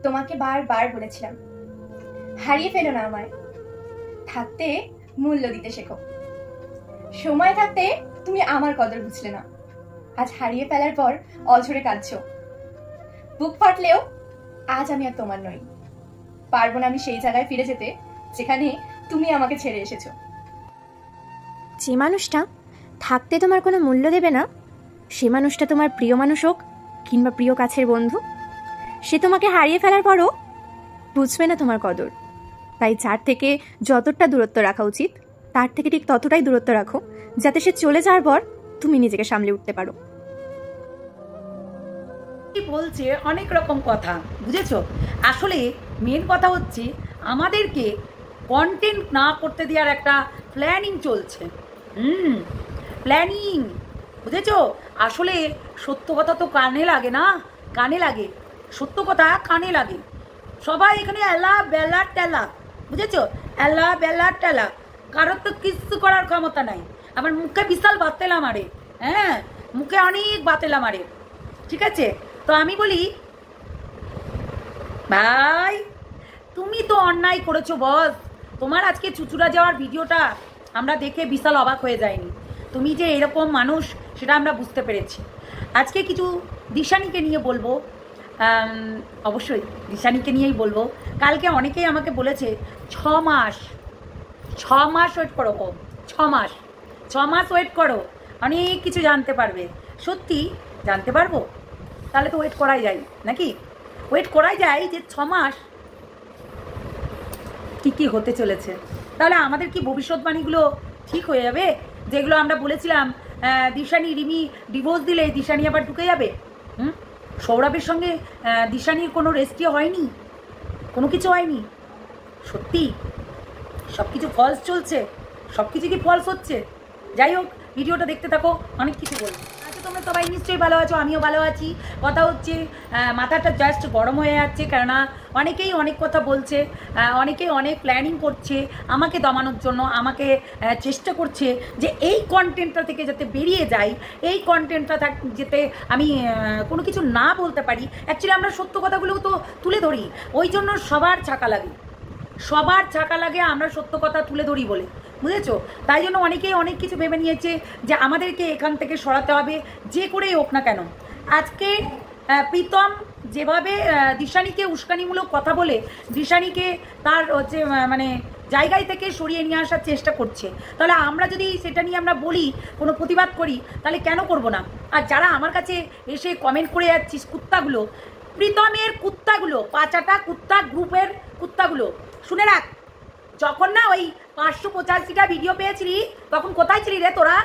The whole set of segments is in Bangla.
তোমাকে বারবার বলেছিলাম হারিয়ে ফেলো না আমায়, থাকতে মূল্য দিতে শেখো। সময় থাকতে তুমি আমার কদর বুঝলে না, আজ হারিয়ে ফেলার পর অঝরে কাঁদছো। বুক ফাটলেও আজ আমি আর তোমার নই, পারবো না আমি সেই জায়গায় ফিরে যেতে যেখানে তুমি আমাকে ছেড়ে এসেছো। যে মানুষটা থাকতে তোমার কোনো মূল্য দেবে না, সে মানুষটা তোমার প্রিয় মানুষ হোক কিংবা প্রিয় কাছের বন্ধু, সে তোমাকে হারিয়ে ফেলার পরও বুঝবে না তোমার কদর। তাই যার থেকে যতটা দূরত্ব রাখা উচিত তার থেকে ঠিক ততটাই দূরত্ব রাখো, যাতে সে চলে যাওয়ার পর তুমি নিজেকে সামলে উঠতে পারো। বলছে অনেক রকম কথা, বুঝেছো? আসলে মেন কথা হচ্ছে আমাদেরকে কন্টেন্ট না করতে দেওয়ার একটা প্ল্যানিং চলছে। প্ল্যানিং, বুঝেছো? আসলে সত্য কথা তো কানে লাগে না, কানে লাগে, সত্য কথা কানে লাগে। সবাই এখানে এলা বেলা টেলা, বুঝেছো? এলা বেলা টেলা, কারোর তো কিছু করার ক্ষমতা নাই। আমার মুখে বিশাল বাতেলা মারে, হ্যাঁ, মুখে অনেক বাতেলা মারে, ঠিক আছে? তো আমি বলি ভাই তুমি তো অন্যায় করেছো বস। তোমার আজকে চুচুড়া যাওয়ার ভিডিওটা আমরা দেখে বিশাল অবাক হয়ে যায়নি। তুমি যে এরকম মানুষ সেটা আমরা বুঝতে পেরেছি। আজকে কিছু দিশানিকে নিয়ে বলবো, অবশ্যই দিশানিকে নিয়েই বলবো। কালকে অনেকেই আমাকে বলেছে 6 মাস ওয়েট করো, 6 মাস ওয়েট করো, অনেক কিছু জানতে পারবে। সত্যি জানতে পারবো? তাহলে তো ওয়েট করাই যায় নাকি? ওয়েট করাই যায় যে 6 মাস কী কী হতে চলেছে। তাহলে আমাদের কি ভবিষ্যৎবাণীগুলো ঠিক হয়ে যাবে? যেগুলো আমরা বলেছিলাম দিশানি রিমি ডিভোর্স দিলে দিশানি আবার ঢুকে যাবে। সৌরভের সঙ্গে দিশানির কোনো রেস্টিও হয়নি, কোনো কিছু হয়নি। সত্যি সব কিছু ফলস চলছে, সব কিছু কি ফলস হচ্ছে? যাই হোক, ভিডিওটা দেখতে থাকো, অনেক কিছু বলবো। আচ্ছা, তোমরা সবাই নিশ্চয়ই ভালো আছো, আমিও ভালো আছি। কথা হচ্ছে মাথাটা জাস্ট গরম হয়ে যাচ্ছে, কেননা অনেকেই অনেক কথা বলছে, অনেকেই অনেক প্ল্যানিং করছে আমাকে দমানোর জন্য, আমাকে চেষ্টা করছে যে এই কন্টেন্টটা থেকে যাতে বেরিয়ে যাই, এই কন্টেন্টটা যাতে আমি কোনো কিছু না বলতে পারি। অ্যাকচুয়ালি আমরা সত্য কথাগুলো তো তুলে ধরি, ওই জন্য সবার ছাকা লাগে আমরা সত্য কথা তুলে ধরি বলে, বুঝেছো? তাই জন্য অনেকেই অনেক কিছু ভেবে নিয়েছে যে আমাদেরকে এখান থেকে সরাতে হবে, যে করেই হোক না কেন। আজকে প্রীতম যেভাবে দিশানিকে উস্কানিমূলক কথা বলে দিশানিকে তার হচ্ছে মানে জায়গায় থেকে সরিয়ে নিয়ে আসার চেষ্টা করছে, তাহলে আমরা যদি সেটা নিয়ে আমরা বলি, কোনো প্রতিবাদ করি, তাহলে কেন করব না? আর যারা আমার কাছে এসে কমেন্ট করে যাচ্ছিস, কুত্তাগুলো, প্রীতমের কুত্তাগুলো, 5টা কুত্তা গ্রুপের কুত্তাগুলো, শুনে রাখ, যখন না ওই 585টা ভিডিও পেয়েছিলি তখন কোথায় ছিলি রে তোরা?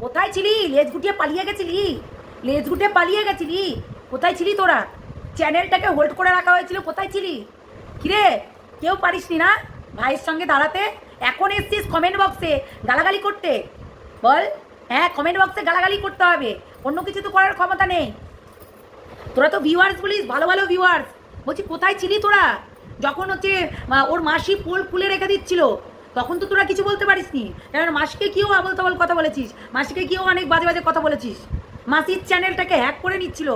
কোথায় ছিলি? লেজ গুটিয়ে পালিয়ে গেছিলি, কোথায় ছিলি তোরা? চ্যানেলটাকে হোল্ড করে রাখা হয়েছিল, কোথায় ছিলি? কিরে, কেউ পারিসনি না ভাইয়ের সঙ্গে দাঁড়াতে? এখন এসছিস কমেন্ট বক্সে গালাগালি করতে? বল, হ্যাঁ, কমেন্ট বক্সে গালাগালি করতে হবে, অন্য কিছু তো করার ক্ষমতা নেই। তোরা তো ভিউয়ার্স বলিস, ভালো ভালো ভিউয়ার্স, বলছি কোথায় ছিলি তোরা? যখন হচ্ছে ওর মাসি পোল খুলে রেখে দিচ্ছিল তখন তো তোরা কিছু বলতে পারিসনি, কারণ মাসিকে কিও আবল তাবল কথা বলেছিস, মাসিকে কিও অনেক বাজে বাজে কথা বলেছিস। মাসির চ্যানেলটাকে হ্যাক করে নিচ্ছিল,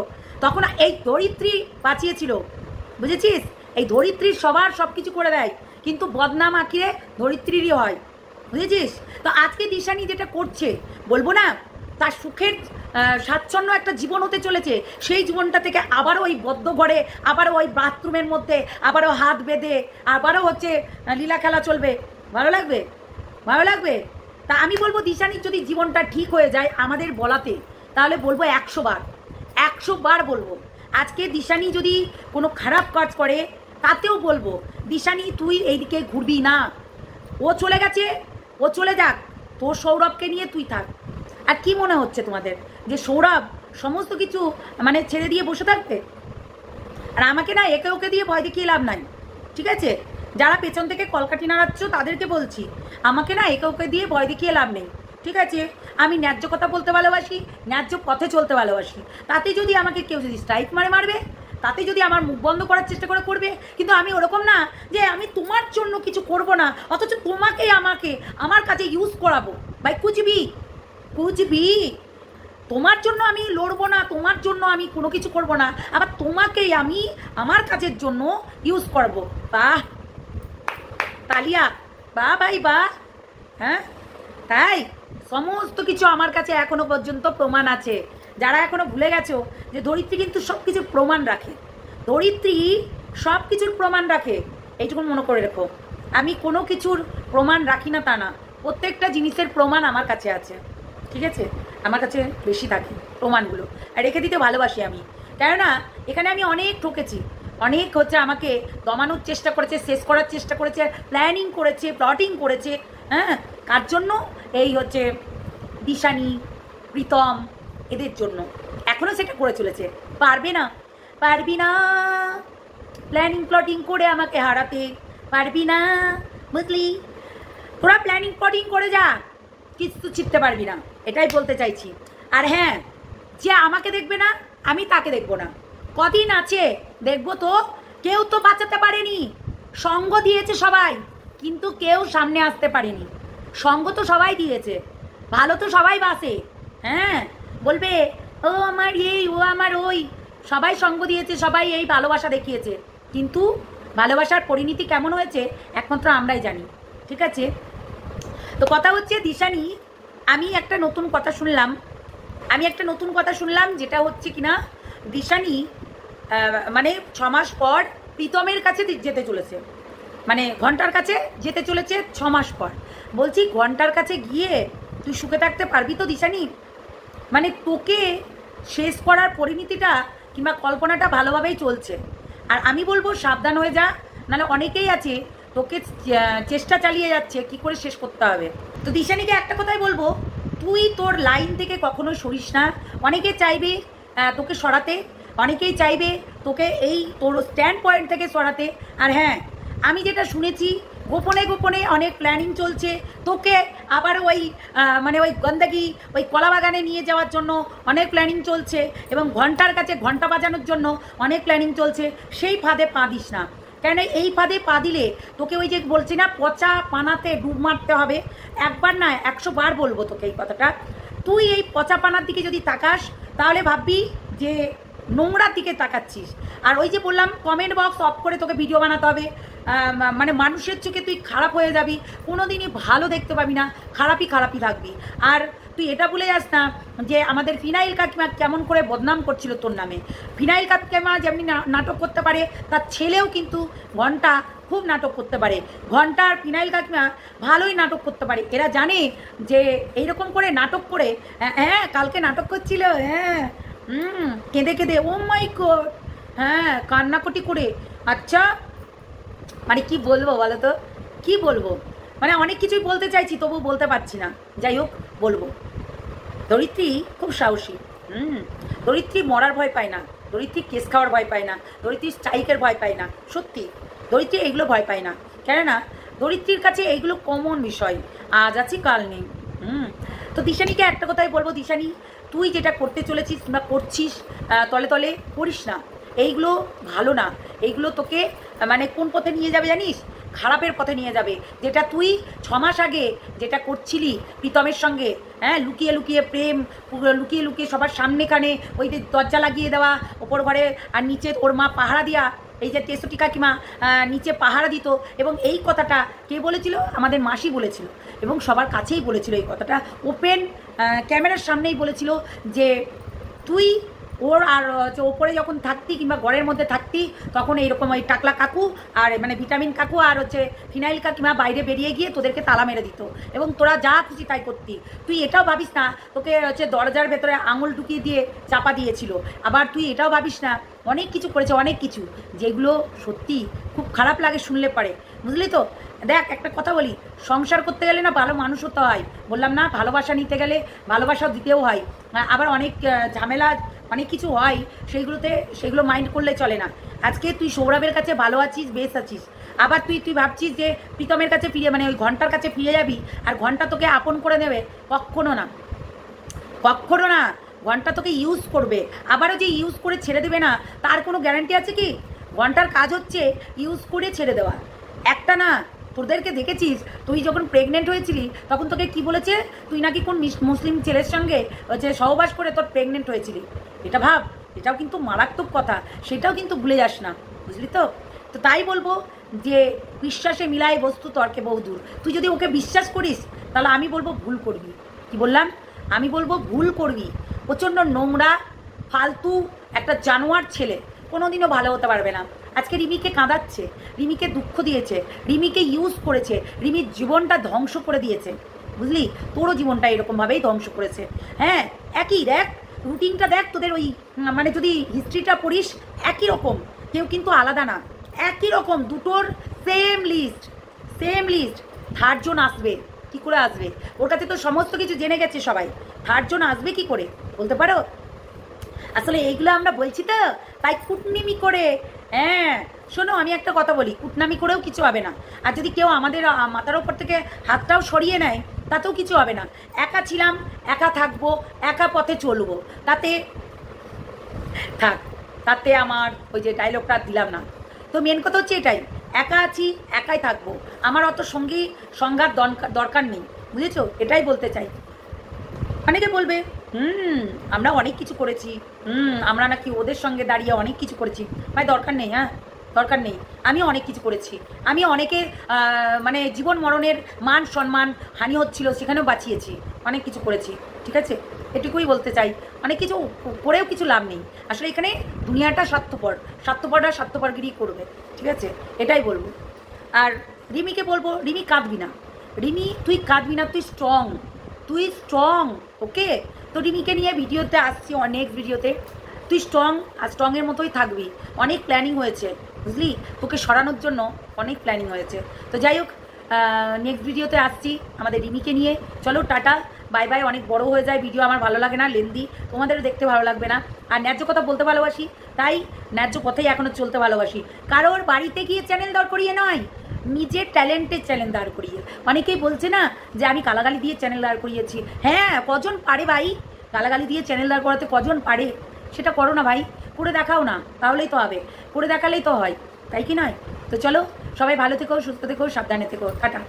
তখন এই ধরিত্রী বাঁচিয়েছিল, বুঝেছিস? এই ধরিত্রীর সবার সব কিছু করে দেয়, কিন্তু বদনাম আখিরে ধরিত্রীরই হয়, বুঝেছিস? তো আজকে দিশানি যেটা করছে, বলবো না, তার সুখের স্বাচ্ছন্দ্য একটা জীবন হতে চলেছে, সেই জীবনটা থেকে আবারও ওই বদ্ধ ঘরে, আবারও ওই বাথরুমের মধ্যে, আবারও হাত বেঁধে, আবারও হচ্ছে লীলা খেলা চলবে। ভালো লাগবে? তা আমি বলবো দিশানির যদি জীবনটা ঠিক হয়ে যায় আমাদের বলাতে, তাহলে বলবো 100 বার বলবো। আজকে দিশানি যদি কোনো খারাপ কাজ করে তাতেও বলবো, দিশানি তুই এইদিকে ঘুরবি না, ও চলে গেছে, ও চলে যাক, তোর সৌরভকে নিয়ে তুই থাক। আর কি মনে হচ্ছে তোমাদের যে সৌরভ সমস্ত কিছু মানে ছেড়ে দিয়ে বসে থাকবে? আর আমাকে না একে ওকে দিয়ে ভয় দেখিয়ে লাভ নাই, ঠিক আছে? যারা পেছন থেকে কলকাঠি নাড়াচ্ছ তাদেরকে বলছি, আমাকে না একে ওকে দিয়ে ভয় দেখিয়ে লাভ নেই, ঠিক আছে? আমি ন্যায্য কথা বলতে ভালোবাসি, ন্যায্য পথে চলতে ভালোবাসি। তাতে যদি আমাকে কেউ যদি স্ট্রাইক মারবে, তাতে যদি আমার মুখ বন্ধ করার চেষ্টা করবে, কিন্তু আমি ওরকম না যে আমি তোমার জন্য কিছু করব না, অথচ তোমাকে আমার কাছে ইউজ করাবো। ভাই কুচবি তোমার জন্য আমি লড়বো না, তোমার জন্য আমি কোনো কিছু করব না, আবার তোমাকেই আমি আমার কাজের জন্য ইউজ করব। বাহ তালিয়া, বাহ ভাই বাহ। হ্যাঁ তাই সমস্ত কিছু আমার কাছে এখনো পর্যন্ত প্রমাণ আছে। যারা এখনো ভুলে গেছো যে ধরিত্রী কিন্তু সব কিছুর প্রমাণ রাখে, ধরিত্রী সব কিছুর প্রমাণ রাখে, এইটুকু মনে করে রেখো। আমি কোনো কিছুর প্রমাণ রাখি না তা না, প্রত্যেকটা জিনিসের প্রমাণ আমার কাছে আছে, ঠিক আছে? আমার কাছে বেশি থাকে প্রমাণগুলো, আর রেখে দিতে ভালোবাসি আমি। কেননা এখানে আমি অনেক ঠকেছি, অনেক হচ্ছে আমাকে দমানোর চেষ্টা করেছে, শেষ করার চেষ্টা করেছে, প্ল্যানিং করেছে, প্লটিং করেছে। হ্যাঁ, কার জন্য? এই হচ্ছে দিশানি, প্রীতম, এদের জন্য এখনও সেটা করে চলেছে। পারবে না, পারবি না প্ল্যানিং প্লটিং করে আমাকে হারাতে, পারবি না, বুঝলি? তোরা প্ল্যানিং প্লটিং করে যা, কিছু ছিটতে পারবি না, এটাই বলতে চাইছি। আর হ্যাঁ, যে আমাকে দেখবে না আমি তাকে দেখবো না। কদিন আছে দেখবো তো, কেউ তো বাঁচাতে পারেনি, সঙ্গ দিয়েছে সবাই, কিন্তু কেউ সামনে আসতে পারেনি। সঙ্গ তো সবাই দিয়েছে, ভালো তো সবাই বাসে। হ্যাঁ, বলবে ও আমার এই, ও আমার ওই, সবাই সঙ্গ দিয়েছে, সবাই এই ভালোবাসা দেখিয়েছে, কিন্তু ভালোবাসার পরিণতি কেমন হয়েছে একমাত্র আমরাই জানি, ঠিক আছে? তো কথা হচ্ছে দিশানি, আমি একটা নতুন কথা শুনলাম, যেটা হচ্ছে কিনা দিশানি মানে 6 মাস পর প্রীতমের কাছে যেতে চলেছে, মানে ঘন্টার কাছে যেতে চলেছে 6 মাস পর। বলছি ঘন্টার কাছে গিয়ে তুই সুখে থাকতে পারবি তো দিশানি? মানে তোকে শেষ করার পরিণতিটা কিংবা কল্পনাটা ভালোভাবেই চলছে, আর আমি বলবো সাবধান হয়ে যা, নাহলে অনেকেই আছে তোকে চেষ্টা চালিয়ে যাচ্ছে কি করে শেষ করতে হবে। তো দিশানিকে একটা কথাই বলবো, তুই তোর লাইন থেকে কখনোই সরিস না। অনেকে চাইবে তোকে সরাতে, অনেকেই চাইবে তোকে এই তোর স্ট্যান্ড পয়েন্ট থেকে সরাতে। আর হ্যাঁ, আমি যেটা শুনেছি গোপনে গোপনে অনেক প্ল্যানিং চলছে তোকে আবার ওই মানে ওই গন্দাগি ওই কলা বাগানে নিয়ে যাওয়ার জন্য অনেক প্ল্যানিং চলছে, এবং ঘন্টার কাছে ঘন্টা বাজানোর জন্য অনেক প্ল্যানিং চলছে। সেই ফাঁদে পা দিস না, কেন এই ফাঁদে পা দিলে তোকে ওই যে বলছি না পচা পানাতে ডুব মারতে হবে। একবার না 100 বার বলবো তোকে এই কথাটা। তুই এই পচা পানার দিকে যদি তাকাস তাহলে ভাববি যে নোংরার দিকে তাকাচ্ছিস। আর ওই যে বললাম কমেন্ট বক্স অফ করে তোকে ভিডিও বানাতে হবে, মানে মানুষের চোখে তুই খারাপ হয়ে যাবি, কোনোদিনই ভালো দেখতে পাবি না, খারাপই থাকবি। আর তুই এটা ভুলে যাস না যে আমাদের ফিনাইল কাকিমা কেমন করে বদনাম করছিল তোর নামে। ফিনাইল কাকিমা যেমনি নাটক করতে পারে, তার ছেলেও কিন্তু ঘন্টা খুব নাটক করতে পারে। ঘন্টা আর ফিনাইল কাকিমা ভালোই নাটক করতে পারে। এরা জানে যে এইরকম করে নাটক করে, হ্যাঁ কালকে নাটক করছিল, হ্যাঁ কেঁদে কেঁদে, ও মাই গড, হ্যাঁ কান্নাকটি করে। আচ্ছা মানে কি বলবো বলো তো, কি বলবো? মানে অনেক কিছুই বলতে চাইছি তবু বলতে পারছি না। যাই হোক বলবো, ধরিত্রী খুব সাহসী। ধরিত্রী মরার ভয় পায় না, ধরিত্রী কেস খাওয়ার ভয় পায় না, ধরিত্রী স্ট্রাইকের ভয় পায় না। সত্যি ধরিত্রী এইগুলো ভয় পায় না, কেননা ধরিত্রীর কাছে এইগুলো কমন বিষয়, আজ আছি কাল নেই। তো দিশানিকে একটা কথাই বলবো, দিশানি তুই যেটা করতে চলেছিস বা করছিস তলে তলে করিস না, এইগুলো ভালো না। এইগুলো তোকে মানে কোন পথে নিয়ে যাবে জানিস? খারাপের পথে নিয়ে যাবে। যেটা তুই 6 মাস আগে যেটা করছিলি প্রীতমের সঙ্গে, হ্যাঁ লুকিয়ে লুকিয়ে প্রেম, লুকিয়ে লুকিয়ে সবার সামনে কানে ওই যে দরজা লাগিয়ে দেওয়া ওপর ঘরে, আর নিচে ওর মা পাহারা দেওয়া, এই যে 63 কাকিমা নিচে পাহারা দিত। এবং এই কথাটা কে বলেছিল? আমাদের মাসি বলেছিল, এবং সবার কাছেই বলেছিল এই কথাটা, ওপেন ক্যামেরার সামনেই বলেছিল যে তুই ওর আর ওপরে যখন থাকতি কিংবা ঘরের মধ্যে থাকতি তখন এইরকম ওই টাকলা কাকু আর মানে ভিটামিন কাকু আর হচ্ছে ফিনাইল কাকিমা বাইরে বেরিয়ে গিয়ে তোদেরকে তালা মেরে দিত, এবং তোরা যা খুশি তাই করতি। তুই এটাও ভাবিস না তোকে হচ্ছে দরজার ভেতরে আঙুল ঢুকিয়ে দিয়ে চাপা দিয়েছিল। আবার তুই এটাও ভাবিস না অনেক কিছু করেছে, অনেক কিছু যেগুলো সত্যি খুব খারাপ লাগে শুনলে পারে, বুঝলি তো? দেখ একটা কথা বলি, সংসার করতে গেলে না ভালো মানুষ হতে হয়, বললাম না? ভালোবাসা নিতে গেলে ভালোবাসাও দিতেও হয়, আবার অনেক ঝামেলা অনেক কিছু হয়, সেগুলো মাইন্ড করলে চলে না। আজকে তুই সৌরভের কাছে ভালো আছিস, বেশ আছিস, আবার তুই ভাবছিস যে প্রীতমের কাছে ফিরে মানে ওই ঘন্টার কাছে ফিরে যাবি আর ঘন্টা তোকে আপন করে নেবে। কখনো না, কখনো না। ঘন্টা তোকে ইউজ করবে, আবারও যে ইউজ করে ছেড়ে দেবে না তার কোনো গ্যারান্টি আছে কি? ঘন্টার কাজ হচ্ছে ইউজ করে ছেড়ে দেওয়া, একটা না তোদেরকে দেখেছিস, তুই যখন প্রেগনেন্ট হয়েছিলি তখন তোকে কি বলেছে, তুই নাকি কোন মুসলিম ছেলের সঙ্গে যে সহবাস করে তোর প্রেগনেন্ট হয়েছিলি। এটা ভাব, এটাও কিন্তু মারাত্মক কথা, সেটাও কিন্তু ভুলে যাস না, বুঝলি তো। তো তাই বলবো যে বিশ্বাসে মিলায় বস্তু তর্কে বহুদূর। তুই যদি ওকে বিশ্বাস করিস তাহলে আমি বলবো ভুল করবি। কি বললাম? আমি বলবো ভুল করবি। প্রচণ্ড নোংরা ফালতু একটা জানোয়ার ছেলে, কোনোদিনও ভালো হতে পারবে না। আজকে রিমিকে কাঁদাচ্ছে, রিমিকে দুঃখ দিয়েছে, রিমিকে ইউজ করেছে, রিমির জীবনটা ধ্বংস করে দিয়েছে, বুঝলি। তোরও জীবনটা এরকমভাবেই ধ্বংস করেছে। হ্যাঁ, একই দেখ, রুটিনটা দেখ তোদের, ওই মানে যদি হিস্ট্রিটা পড়িস একই রকম, কেউ কিন্তু আলাদা না, একই রকম, দুটোর সেম লিস্ট। থার্ড জন আসবে কি করে আসবে? ওর কাছে তো সমস্ত কিছু জেনে গেছে সবাই, থার্ড জন আসবে কি করে বলতে পারো? আসলে এইগুলো আমরা বলছি তো তাই কুটনিমি করে। হ্যাঁ শোনো, আমি একটা কথা বলি, কুটনামি করেও কিছু হবে না। আর যদি কেউ আমাদের মাথার ওপর থেকে হাতটাও সরিয়ে নেয় তাতেও কিছু হবে না। একা ছিলাম, একা থাকবো, একা পথে চলবো, তাতে আমার ওই যে ডায়লগটা দিলাম না। তো মেন কথা হচ্ছে এটাই, একা আছি, একাই থাকবো, আমার অত সঙ্গী সংঘাত দরকার নেই, বুঝেছো? এটাই বলতে চাই। অনেকে বলবে আমরা অনেক কিছু করেছি, আমরা নাকি ওদের সঙ্গে দাঁড়িয়ে অনেক কিছু করেছি। ভাই দরকার নেই, হ্যাঁ দরকার নেই। আমি অনেক কিছু করেছি, আমি অনেকের মানে জীবন মরণের মান সম্মান হানি হচ্ছিল সেখানেও বাঁচিয়েছি, অনেক কিছু করেছি, ঠিক আছে? এটুকুই বলতে চাই। অনেক কিছু করেও কিছু লাভ নেই আসলে, এখানে দুনিয়াটা স্বার্থপররা স্বার্থপরগিরি করবে, ঠিক আছে? এটাই বলবো। আর রিমিকে বলবো, রিমি কাঁদবি না, রিমি তুই কাঁদবি না, তুই স্ট্রং, ওকে? তো রিমিকে নিয়ে ভিডিওতে আসছি, নেক্সট ভিডিওতে তুই স্ট্রং, আর স্ট্রংয়ের মতোই থাকবি। অনেক প্ল্যানিং হয়েছে, বুঝলি, তোকে সরানোর জন্য অনেক প্ল্যানিং হয়েছে। তো যাই হোক, নেক্সট ভিডিওতে আসছি আমাদের রিমিকে নিয়ে। চলো টাটা, বাই বাই। অনেক বড় হয়ে যায় ভিডিও, আমার ভালো লাগে না, লেন্দি, তোমাদেরও দেখতে ভালো লাগবে না। আর ন্যায্য কথা বলতে ভালোবাসি, তাই ন্যায্য পথেই এখনও চলতে ভালোবাসি। কারোর বাড়িতে গিয়ে চ্যানেল দাঁড় করিয়ে নয়, নিজের ট্যালেন্টের চ্যানেল দাঁড় করিয়ে। অনেকেই বলছে না যে আমি গালাগালি দিয়ে চ্যানেল দাঁড় করিয়েছি। হ্যাঁ, কজন পারে ভাই গালাগালি দিয়ে চ্যানেল দাঁড় করাতে? কজন পারে? সেটা করো না ভাই, করে দেখাও না, তাহলেই তো হবে, করে দেখালেই তো হয়, তাই কি নয়? তো চলো, সবাই ভালো থেকো, সুস্থ থেকো, সাবধানে থেকো, টাটা।